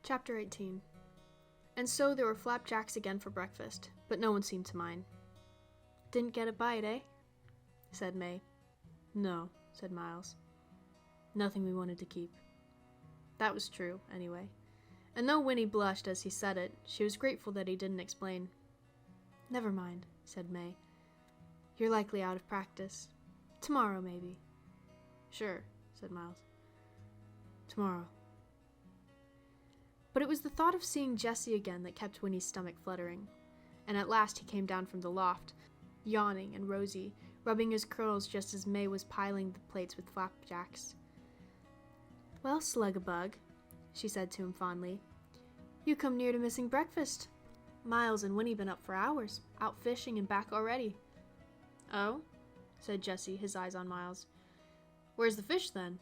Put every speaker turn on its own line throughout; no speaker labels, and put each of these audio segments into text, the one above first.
Chapter 18. And so there were flapjacks again for breakfast, but no one seemed to mind. "Didn't get a bite, eh?" said May. "No," said Miles. "Nothing we wanted to keep." That was true, anyway. And though Winnie blushed as he said it, she was grateful that he didn't explain. "Never mind," said May. "You're likely out of practice. Tomorrow, maybe." "Sure," said Miles. "Tomorrow." But it was the thought of seeing Jessie again that kept Winnie's stomach fluttering, and at last he came down from the loft, yawning and rosy, rubbing his curls just as May was piling the plates with flapjacks. "Well, slug-a-bug," she said to him fondly, "you come near to missing breakfast. Miles and Winnie been up for hours, out fishing and back already." "Oh?" said Jessie, his eyes on Miles. "Where's the fish, then?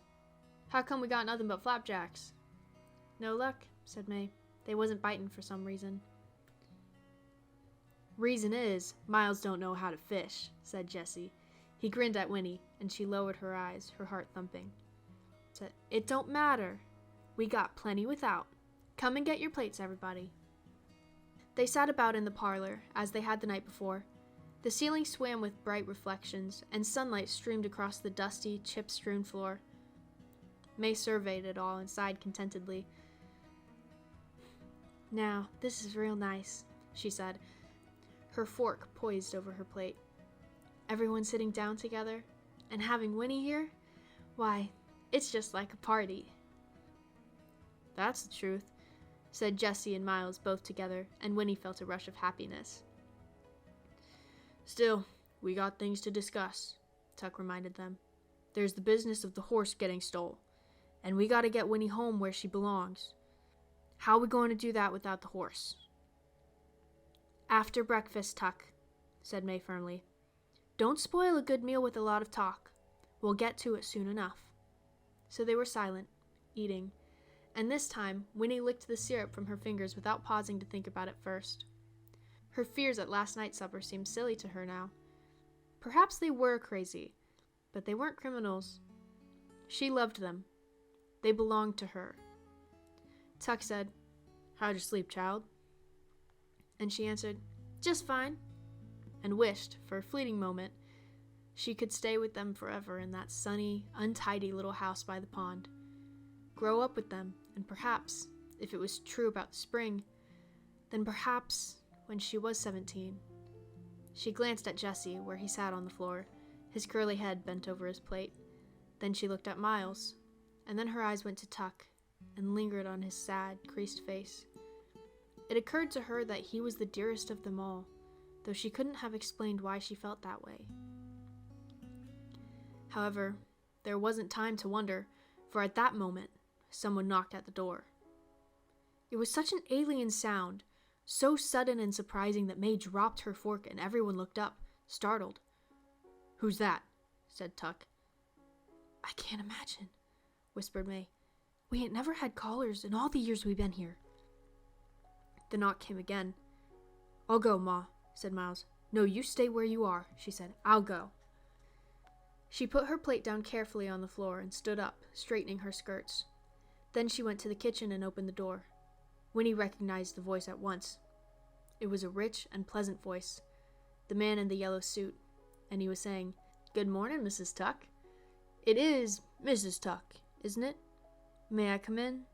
How come we got nothing but flapjacks?" "No luck," said May. "They wasn't biting for some reason." "Reason is, Miles don't know how to fish," said Jessie. He grinned at Winnie, and she lowered her eyes, her heart thumping. Said, "It don't matter. We got plenty without. Come and get your plates, everybody." They sat about in the parlor, as they had the night before. The ceiling swam with bright reflections, and sunlight streamed across the dusty, chip-strewn floor. May surveyed it all and sighed contentedly. "Now, this is real nice," she said, her fork poised over her plate. "Everyone sitting down together, and having Winnie here? Why, it's just like a party." "That's the truth," said Jessie and Miles both together, and Winnie felt a rush of happiness. "Still, we got things to discuss," Tuck reminded them. "There's the business of the horse getting stole, and we gotta get Winnie home where she belongs. How we going to do that without the horse?" "After breakfast, Tuck," said May firmly. "Don't spoil a good meal with a lot of talk. We'll get to it soon enough." So they were silent, eating, and this time Winnie licked the syrup from her fingers without pausing to think about it first. Her fears at last night's supper seemed silly to her now. Perhaps they were crazy, but they weren't criminals. She loved them. They belonged to her. Tuck said, "How'd you sleep, child?" And she answered, "Just fine," and wished, for a fleeting moment, she could stay with them forever in that sunny, untidy little house by the pond. Grow up with them, and perhaps, if it was true about the spring, then perhaps, when she was 17. She glanced at Jessie, where he sat on the floor, his curly head bent over his plate. Then she looked at Miles, and then her eyes went to Tuck, and lingered on his sad, creased face. It occurred to her that he was the dearest of them all, though she couldn't have explained why she felt that way. However, there wasn't time to wonder, for at that moment, someone knocked at the door. It was such an alien sound, so sudden and surprising that May dropped her fork and everyone looked up, startled. "Who's that?" said Tuck. "I can't imagine," whispered May. "We ain't never had callers in all the years we've been here." The knock came again. "I'll go, Ma," said Miles. "No, you stay where you are," she said. "I'll go." She put her plate down carefully on the floor and stood up, straightening her skirts. Then she went to the kitchen and opened the door. Winnie recognized the voice at once. It was a rich and pleasant voice, the man in the yellow suit, and he was saying, "Good morning, Mrs. Tuck. It is Mrs. Tuck, isn't it? May I come in?"